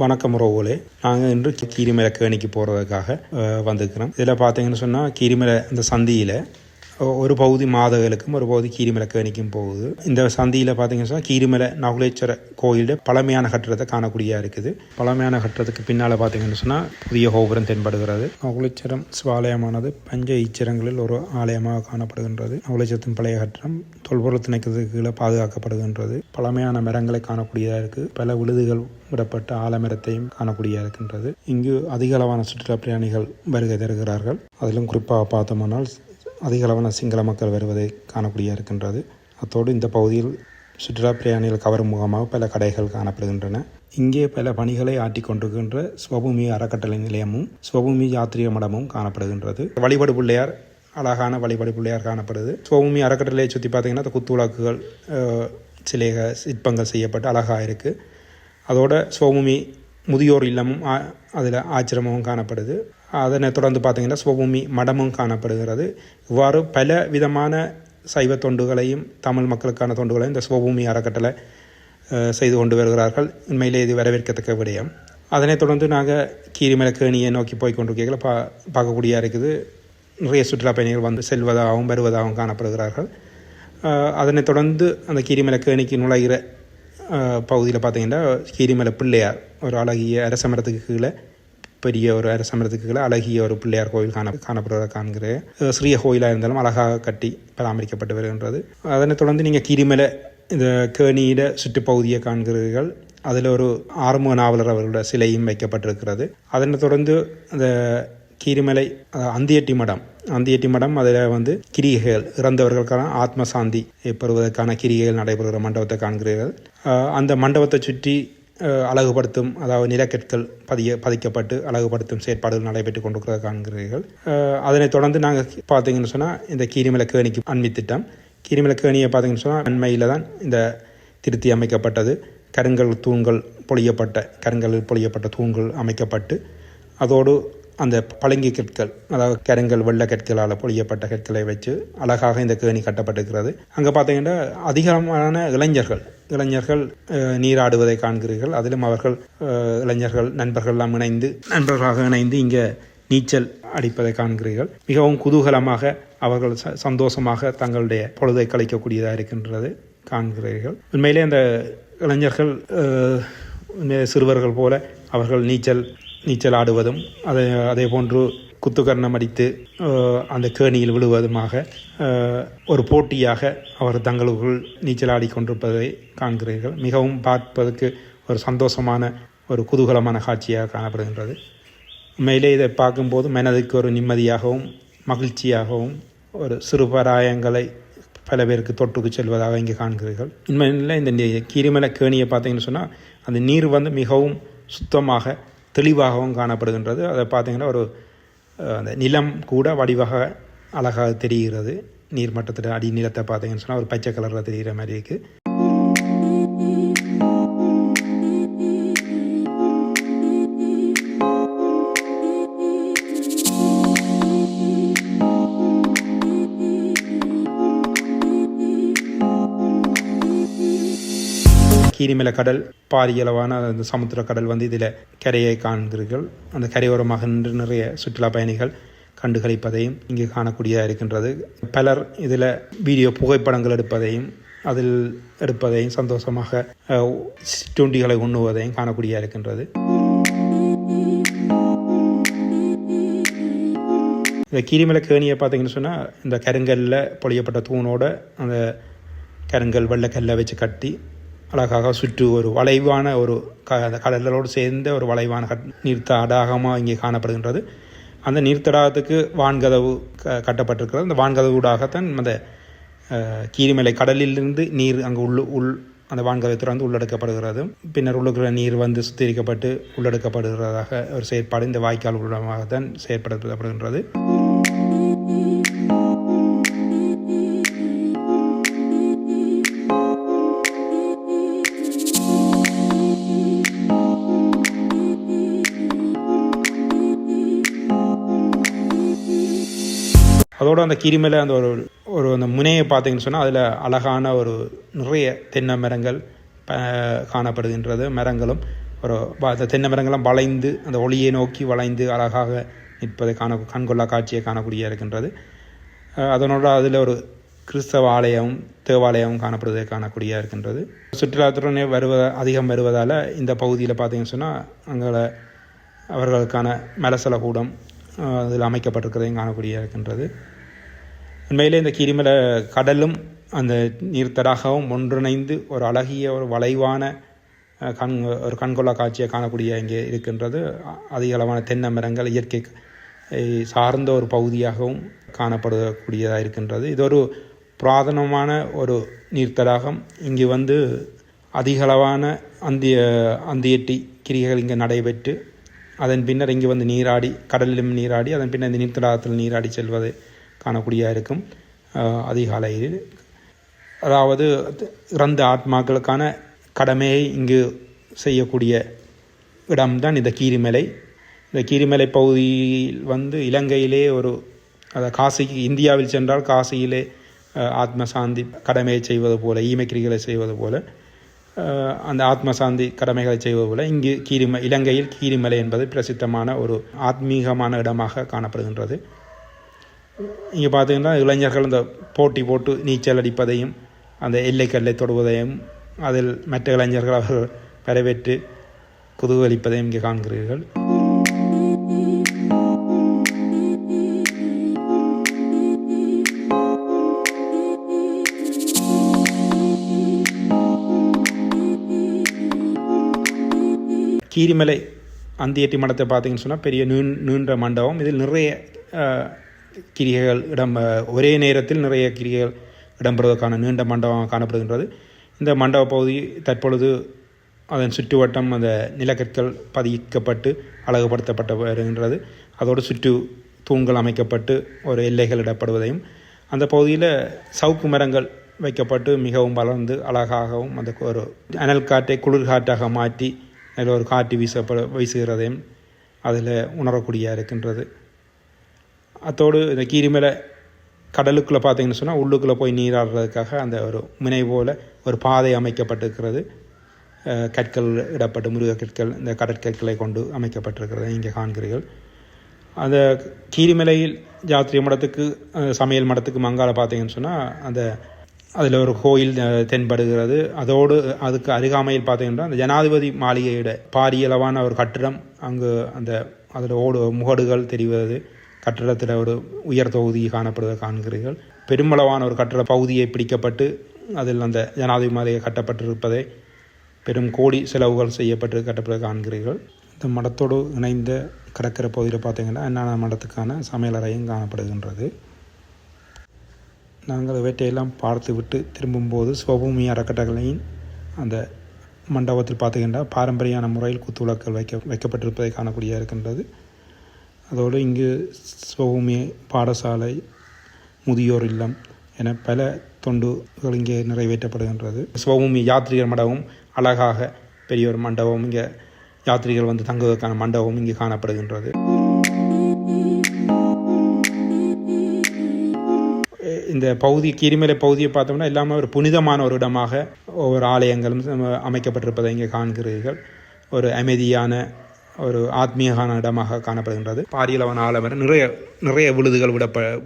வணக்கம் உறவுகளே, நாங்கள் இன்று கீரிமலை கேணிக்கு போகிறதுக்காக வந்திருக்கிறோம். இதில் பார்த்தீங்கன்னு சொன்னால் கீரிமலை இந்த சந்தியில் ஒரு பகுதி மாதகளுக்கும் ஒரு பகுதி கீரிமலை கேணிக்கும் போகுது. இந்த சந்தியில் பார்த்தீங்கன்னு சொன்னால் கீரிமலை நகுலேஸ்வர கோயிலில் பழமையான கட்டுறதை காணக்கூடியா இருக்குது. பழமையான கட்டுறதுக்கு பின்னால் பார்த்தீங்கன்னு சொன்னால் புதிய கோபுரம் தென்படுகிறது. நகுலேஸ்வரம் சிவாலயமானது பஞ்ச ஈச்சரங்களில் ஒரு ஆலயமாக காணப்படுகின்றது. நகுலேஸ்வரத்தின் பழைய கட்டிடம் தொல்பொருள் திணைக்கிறதுக்கு கீழே பாதுகாக்கப்படுகின்றது. பழமையான மரங்களை காணக்கூடியதாக இருக்குது. பல விழுதுகள் விடப்பட்ட ஆலமரத்தையும் காணக்கூடியதாக இருக்கின்றது. இங்கு அதிக அளவான சுற்றுலா பிரயாணிகள் வருகை தருகிறார்கள். அதிலும் குறிப்பாக பார்த்தோம்னால் அதிக அளவான சிங்கள மக்கள் வருவதை காணக்கூடிய இருக்கின்றது. அத்தோடு இந்த பகுதியில் சுற்றுலா பிரயாணிகள் கவரும் முகமாக பல கடைகள் காணப்படுகின்றன. இங்கே பல பணிகளை ஆற்றிக் கொண்டிருக்கின்ற சிவபூமி அறக்கட்டளை நிலையமும் சிவபூமி யாத்திரிய மடமும் காணப்படுகின்றது. வழிபாடு பிள்ளையார், அழகான வழிபாடு பிள்ளையார் காணப்படுது. சிவபூமி அறக்கட்டளையை சுற்றி பார்த்தீங்கன்னா குத்துவிளக்குகள், சிலைகள், சிற்பங்கள் செய்யப்பட்டு அழகாக இருக்குது. அதோட சிவபூமி முதியோர் இல்லமும் அதில் ஆச்சிரமும் காணப்படுது. அதனை தொடர்ந்து பார்த்தீங்கன்னா சிவபூமி மடமும் காணப்படுகிறது. இவ்வாறு பல விதமான சைவ தொண்டுகளையும் தமிழ் மக்களுக்கான தொண்டுகளையும் இந்த சிவபூமி அறக்கட்டளை செய்து கொண்டு வருகிறார்கள். உண்மையிலே இது வரவேற்கத்தக்க விடயம். அதனைத் தொடர்ந்து நாங்கள் கீரிமலை கேணியை நோக்கி போய் கொண்டிருக்கீங்கள பார்க்கக்கூடியா இருக்குது. நிறைய சுற்றுலா பயணிகள் வந்து செல்வதாகவும் வருவதாகவும் காணப்படுகிறார்கள். அதனைத் தொடர்ந்து அந்த கீரிமலை கேணிக்கு நுழைகிற பகுதியில் பார்த்தீங்கன்னா கீரிமலை பிள்ளையார், ஒரு அழகிய அரசமரத்துக்கு கீழே, பெரிய ஒரு அரசமரத்துக்கு கீழே அழகிய ஒரு பிள்ளையார் கோயில் காணப்படுவதை காண்கிற சிறிய கோயிலாக இருந்தாலும் அழகாக கட்டி பராமரிக்கப்பட்டு வருகின்றது. அதனைத் தொடர்ந்து நீங்கள் கீரிமலை இந்த கேணியிட சுற்றுப்பகுதியை காண்கிறீர்கள். அதில் ஒரு ஆறுமுக நாவலர் அவர்களோட சிலையும் வைக்கப்பட்டிருக்கிறது. அதனைத் தொடர்ந்து அந்த கீரிமலை அந்தியட்டி மடம் அதில் வந்து கிரிகைகள், இறந்தவர்களுக்கான ஆத்ம சாந்தி பெறுவதற்கான கிரிகைகள் நடைபெறுகிற மண்டபத்தை காண்கிறீர்கள். அந்த மண்டபத்தை சுற்றி அழகுபடுத்தும், அதாவது நிலக்கற்கள் பதிக்கப்பட்டு அழகுபடுத்தும் செயற்பாடுகள் நடைபெற்று கொண்டிருக்கிறத காண்கிறீர்கள். அதனைத் தொடர்ந்து நாங்கள் பார்த்தீங்கன்னு சொன்னால் இந்த கீரிமலை கேணிக்கு அண்மித்திட்டம். கீரிமலை கேணியை பார்த்தீங்கன்னு சொன்னால் அண்மையில் தான் இந்த திருத்தி அமைக்கப்பட்டது. கருங்கல் பொழியப்பட்ட தூண்கள் அமைக்கப்பட்டு அதோடு அந்த பழங்கி கற்கள், அதாவது கருங்கல் வெள்ளை கற்களால் பொழியப்பட்ட கற்களை வச்சு அழகாக இந்த கேணி கட்டப்பட்டிருக்கிறது. அங்கே பார்த்தீங்கன்னா அதிகமான இளைஞர்கள் நீராடுவதை காண்கிறீர்கள். அதிலும் அவர்கள் இளைஞர்கள் நண்பர்களாக இணைந்து இங்கே நீச்சல் அடிப்பதை காண்கிறீர்கள். மிகவும் குதூகலமாக அவர்கள் சந்தோஷமாக தங்களுடைய பொழுதை கழிக்கக்கூடியதாக இருக்கின்றது காண்கிறீர்கள். உண்மையிலே அந்த இளைஞர்கள் சிறுவர்கள் போல அவர்கள் நீச்சல் ஆடுவதும் அதே போன்று குத்துக்கர்ணம் அடித்து அந்த கேணியில் விழுவதுமாக ஒரு போட்டியாக அவர் தங்களுக்குள் நீச்சல் ஆடிக்கொண்டிருப்பதை காண்கிறீர்கள். மிகவும் பார்ப்பதற்கு ஒரு சந்தோஷமான ஒரு குதூகலமான காட்சியாக காணப்படுகின்றது. உண்மையிலே இதை பார்க்கும்போது மனதுக்கு ஒரு நிம்மதியாகவும் மகிழ்ச்சியாகவும் ஒரு சிறுபராயங்களை பல பேருக்கு தொட்டுக்கு செல்வதாக இங்கே காண்கிறீர்கள். உண்மையில் இந்த கீரிமலை கேணியை பார்த்தீங்கன்னு சொன்னால் அந்த நீர் வந்து மிகவும் சுத்தமாக தெளிவாகவும் காணப்படுகின்றது. அதை பார்த்தீங்கன்னா ஒரு அந்த நிலம் கூட வடிவாக அழகாக தெரிகிறது. நீர்மட்டத்தில் அடி நிலத்தை பார்த்தீங்கன்னு சொன்னால் ஒரு பச்சை கலரில் தெரிகிற மாதிரி இருக்குது. கீரிமலை கடல் பாரியளவான அந்த சமுத்திர கடல் வந்து இதில் கரையை காண்கிறீர்கள். அந்த கரையோரமாக நின்று நிறைய சுற்றுலா பயணிகள் கண்டுகளிப்பதையும் இங்கே காணக்கூடியதாக இருக்கின்றது. பலர் இதில் வீடியோ புகைப்படங்கள் எடுப்பதையும் சந்தோஷமாக சிற்றுண்டிகளை உண்ணுவதையும் காணக்கூடியதாக இருக்கின்றது. இந்த கீரிமலை கேணியை பார்த்தீங்கன்னு சொன்னால் இந்த கருங்கல்ல பொழியப்பட்ட தூணோட அந்த கருங்கல் வெள்ளைக்கல்லை வச்சு கட்டி அழகாக சுற்று ஒரு வளைவான ஒரு அந்த கடலோடு சேர்ந்த ஒரு வளைவான நீர்த்தடாகமாக இங்கே காணப்படுகின்றது. அந்த நீர்த்தடாகத்துக்கு வான்கதவு கட்டப்பட்டிருக்கிறது. அந்த வான்கதவுடாகத்தான் அந்த கீரிமலை கடலிலிருந்து நீர் அங்கே அந்த வான்கதவை திறந்து உள்ளெடுக்கப்படுகிறது. பின்னர் உள்ளுக்கிற நீர் வந்து சுத்திகரிக்கப்பட்டு உள்ளெடுக்கப்படுகிறதாக ஒரு செயற்பாடு இந்த வாய்க்கால் மூலமாகத்தான் செயற்படுத்தப்படுகின்றது. அதோடு அந்த கீரிமலை அந்த அந்த முனையை பார்த்தீங்கன்னு சொன்னால் அதில் அழகான ஒரு நிறைய தென்னை மரங்கள் காணப்படுகின்றது. மரங்களும் அந்த தென்னை மரங்கள்லாம் வளைந்து அந்த ஒளியை நோக்கி வளைந்து அழகாக நிற்பதை கண்கொள்ளா காட்சியை காணக்கூடிய இருக்கின்றது. அதனோட அதில் ஒரு கிறிஸ்தவ ஆலயம் தேவாலயம் காணப்படுவதை காணக்கூடிய இருக்கின்றது. சுற்றுலாத்துறை அதிகம் வருவதால் இந்த பகுதியில் பார்த்தீங்கன்னு சொன்னால் அங்கே அவர்களுக்கான மலசல கூடம் அதில் அமைக்கப்பட்டிருக்கிறதையும் காணக்கூடிய இருக்கின்றது. உண்மையிலே இந்த கீரிமலை கடலும் அந்த நீர்த்தடாகவும் ஒன்றிணைந்து ஒரு அழகிய ஒரு வளைவான ஒரு கண்கொள்ளா காட்சியை காணக்கூடிய இங்கே இருக்கின்றது. அதிக அளவான தென்னை மரங்கள் இயற்கை சார்ந்த ஒரு பகுதியாகவும் காணப்படக்கூடியதாக இருக்கின்றது. இது ஒரு புராதனமான ஒரு நீர்த்தடாகம். இங்கு அதிகளவான அந்தியட்டி கிரிகைகள் இங்கே நடைபெற்று அதன் பின்னர் இங்கே நீராடி கடலிலும் நீராடி அதன் பின்னர் இந்த நீர்த்தடாகத்தில் நீராடி செல்வதை காணக்கூடிய இருக்கும். அதிகாலையில் அதாவது இறந்த ஆத்மாக்களுக்கான கடமையை இங்கு செய்யக்கூடிய இடம்தான் இந்த கீரிமலை. இந்த கீரிமலை பகுதியில் இலங்கையிலே காசிக்கு இந்தியாவில் சென்றால் காசியிலே ஆத்மசாந்தி கடமையை செய்வது போல ஈமைக்கிரிகளை செய்வது போல அந்த ஆத்மசாந்தி கடமைகளை செய்வது போல இங்கு இலங்கையில் கீரிமலை என்பது பிரசித்தமான ஒரு ஆத்மீகமான இடமாக காணப்படுகின்றது. இங்கே பார்த்தீங்கன்னா இளைஞர்கள் இந்த போட்டி போட்டு நீச்சல் அடிப்பதையும் அந்த எல்லைக்கல்லை தொடுவதையும் அதில் மற்ற இளைஞர்கள் அவர்கள் வரவேற்று குதூகலிப்பதையும் இங்கே காண்கிறீர்கள். கீரிமலை அந்தியட்டி மடத்தை பார்த்தீங்கன்னு சொன்னால் பெரிய நீண்ட மண்டபம். இதில் நிறைய கிரிகைகள் ஒரே நேரத்தில் நிறைய கிரிகைகள் இடம்பெறுவதற்கான நீண்ட மண்டபம் காணப்படுகின்றது. இந்த மண்டப பகுதி தற்பொழுது அதன் சுற்றுவட்டம் அந்த நிலக்கற்கள் பதிக்கப்பட்டு அழகுபடுத்தப்பட்டு வருகின்றது. அதோடு சுற்று தூண்கள் அமைக்கப்பட்டு ஒரு எல்லைகள் இடப்படுவதையும் அந்த பகுதியில் சவுக்கு மரங்கள் வைக்கப்பட்டு மிகவும் வளர்ந்து அழகாகவும் அந்த ஒரு அனல் காற்றை குளிர்காற்றாக மாற்றி அதில் ஒரு காற்று வீசுகிறதையும் அதில் உணரக்கூடிய இருக்கின்றது. அத்தோடு இந்த கீரிமலை கடலுக்குள்ளே பார்த்தீங்கன்னு சொன்னால் உள்ளுக்குள்ளே போய் நீராடுறதுக்காக அந்த ஒரு முனை போல் ஒரு பாதை அமைக்கப்பட்டிருக்கிறது. கற்கள் இடப்பட்டு முருக கற்கள் இந்த கடற்கற்களை கொண்டு அமைக்கப்பட்டிருக்கிறது இங்கே காண்கிறீர்கள். அந்த கீரிமலையில் ஜாத்திரை மடத்துக்கு சமையல் மடத்துக்கு மங்கால பார்த்தீங்கன்னு சொன்னால் அதில் ஒரு கோயில் தென்படுகிறது. அதோடு அதுக்கு அருகாமையில் பார்த்தீங்கன்னா அந்த ஜனாதிபதி மாளிகையோட பாரியளவான ஒரு கட்டிடம் அங்கு அதில் முகடுகள் தெரிவது கட்டிடத்தில் ஒரு உயர் தொகுதி காணப்படுவதை காண்கிறீர்கள். பெருமளவான ஒரு கட்டிட பகுதியை பிடிக்கப்பட்டு அதில் அந்த ஜனாதிபதி மாளிகை கட்டப்பட்டிருப்பதை பெரும் கோடி செலவுகள் செய்யப்பட்டு கட்டப்படுவதை காண்கிறீர்கள். இந்த மடத்தோடு இணைந்த கடற்கரை பகுதியில் பார்த்தீங்கன்னா என்னென்ன மடத்துக்கான சமையலறையும் காணப்படுகின்றது. நாங்கள் இவற்றையெல்லாம் பார்த்து விட்டு திரும்பும்போது சிவபூமி அறக்கட்டளையின் அந்த மண்டபத்தில் பார்த்துக்கின்ற பாரம்பரியான முறையில் குத்துவிளக்குகள் வைக்கப்பட்டிருப்பதை காணக்கூடிய இருக்கின்றது. அதோடு இங்கு சிவபூமி பாடசாலை, முதியோர் இல்லம் என பல தொண்டுகள் இங்கே நிறைவேற்றப்படுகின்றது. சிவபூமி யாத்ரீகர் மண்டபம் அழகாக பெரிய ஒரு மண்டபம், இங்கே யாத்ரீகர்கள் தங்குவதற்கான மண்டபம் இங்கே காணப்படுகின்றது. இந்த பகுதி கீரிமலை பகுதியை பார்த்தோம்னா எல்லாமே ஒரு புனிதமான ஒரு இடமாக ஒவ்வொரு ஆலயங்களும் அமைக்கப்பட்டிருப்பதை இங்கே காண்கிறீர்கள். ஒரு அமைதியான ஒரு ஆத்மீகமான இடமாக காணப்படுகின்றது. பாரியளவான ஆலமரம், நிறைய விழுதுகள்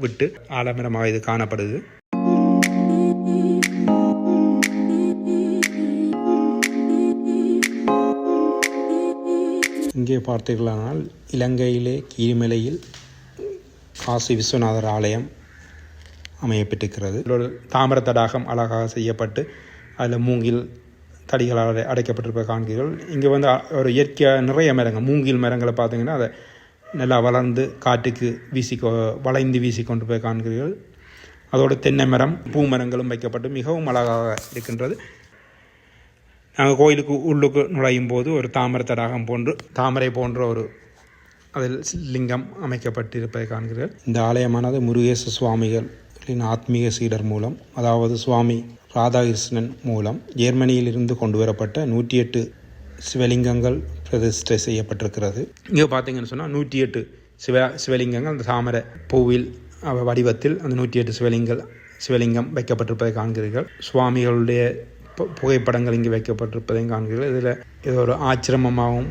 விட்டு ஆலமரமாக இது காணப்படுது. இங்கே பார்த்தீர்களானால் இலங்கையிலே கீரிமலையில் காசி விஸ்வநாதர் ஆலயம் அமையப்பட்டிருக்கிறது. ஒரு தாமிர தடாகம் அழகாக செய்யப்பட்டு அதில் மூங்கில் தடிகளால் அடைக்கப்பட்டிருப்ப காண்கிறீர்கள். இங்கே ஒரு இயற்கையாக நிறைய மரங்கள், மூங்கில் மரங்களை பார்த்தீங்கன்னா அதை நல்லா வளர்ந்து காற்றுக்கு வளைந்து வீசி கொண்டு போய் காண்கிறீர்கள். அதோடு தென்னை மரம், பூ மரங்களும் வைக்கப்பட்டு மிகவும் அழகாக இருக்கின்றது. நாங்கள் கோயிலுக்கு உள்ளுக்கு நுழையும் போது ஒரு தாமரை தடாகம் தாமரை போன்ற ஒரு அதில் லிங்கம் அமைக்கப்பட்டிருப்பதை காண்கிறீர்கள். இந்த ஆலயமானது முருகேச சுவாமிகளின் ஆத்மீக சீடர் மூலம், அதாவது சுவாமி ராதாகிருஷ்ணன் மூலம் ஜெர்மனியிலிருந்து கொண்டு வரப்பட்ட 108 சிவலிங்கங்கள் பிரதிஷ்டை செய்யப்பட்டிருக்கிறது. இங்கே பார்த்தீங்கன்னு சொன்னால் 108 சிவலிங்கங்கள் அந்த தாமரை பூவில் வடிவத்தில் அந்த 108 சிவலிங்கம் வைக்கப்பட்டிருப்பதை காண்கிறீர்கள். சுவாமிகளுடைய புகைப்படங்கள் இங்கு வைக்கப்பட்டிருப்பதையும் காண்கிறீர்கள். இதில் இது ஒரு ஆச்சிரமமாகவும்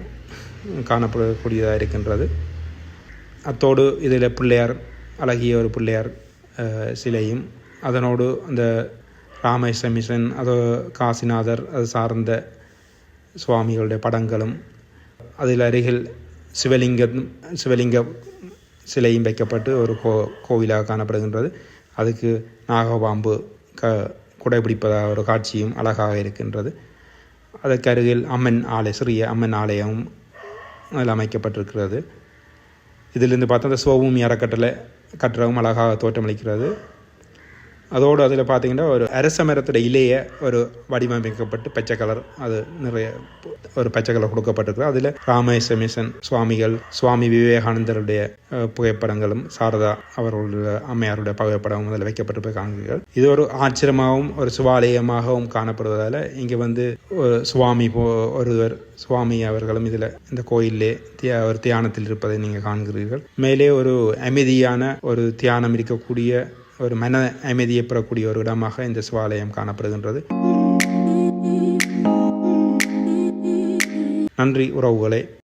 காணப்படக்கூடியதாக இருக்கின்றது. அத்தோடு இதில் பிள்ளையார், அழகிய ஒரு பிள்ளையார் சிலையும், அதனோடு அந்த ராமேஸ்வர மிஷன், அது காசிநாதர், அது சார்ந்த சுவாமிகளுடைய படங்களும், அதில் அருகில் சிவலிங்க சிலையும் வைக்கப்பட்டு ஒரு கோவிலாக காணப்படுகின்றது. அதுக்கு நாகபாம்பு குடைபிடிப்பதாக ஒரு காட்சியும் அழகாக இருக்கின்றது. அதற்கு அருகில் சிறிய அம்மன் ஆலயமும் அதில் அமைக்கப்பட்டிருக்கிறது. இதிலிருந்து பார்த்தா அந்த சிவபூமி அறக்கட்டளை கட்டடமும் அழகாக தோற்றமளிக்கிறது. அதோடு அதில் பார்த்திங்கன்னா ஒரு அரச மரத்துடைய இலையை ஒரு வடிவமைக்கப்பட்டு பச்சை கலர், அது நிறைய ஒரு பச்சை கலர் கொடுக்கப்பட்டிருக்கிறது. அதில் ராமேஸ்வர மிஷன் சுவாமிகள், சுவாமி விவேகானந்தருடைய புகைப்படங்களும், சாரதா அவர்களுடைய அம்மையாருடைய புகைப்படமும் அதில் வைக்கப்பட்டு காண்கிறீர்கள். இது ஒரு ஆச்சரியமாகவும் ஒரு சிவாலயமாகவும் காணப்படுவதால் இங்கே ஒரு சுவாமி அவர்களும் இதில் இந்த கோயிலே ஒரு தியானத்தில் இருப்பதை நீங்கள் காண்கிறீர்கள். மேலே ஒரு அமைதியான ஒரு தியானம் இருக்கக்கூடிய, ஒரு மன அமைதியை பெறக்கூடிய ஒரு இடமாக இந்த சிவாலயம் காணப்படுகின்றது. நன்றி உறவுகளே.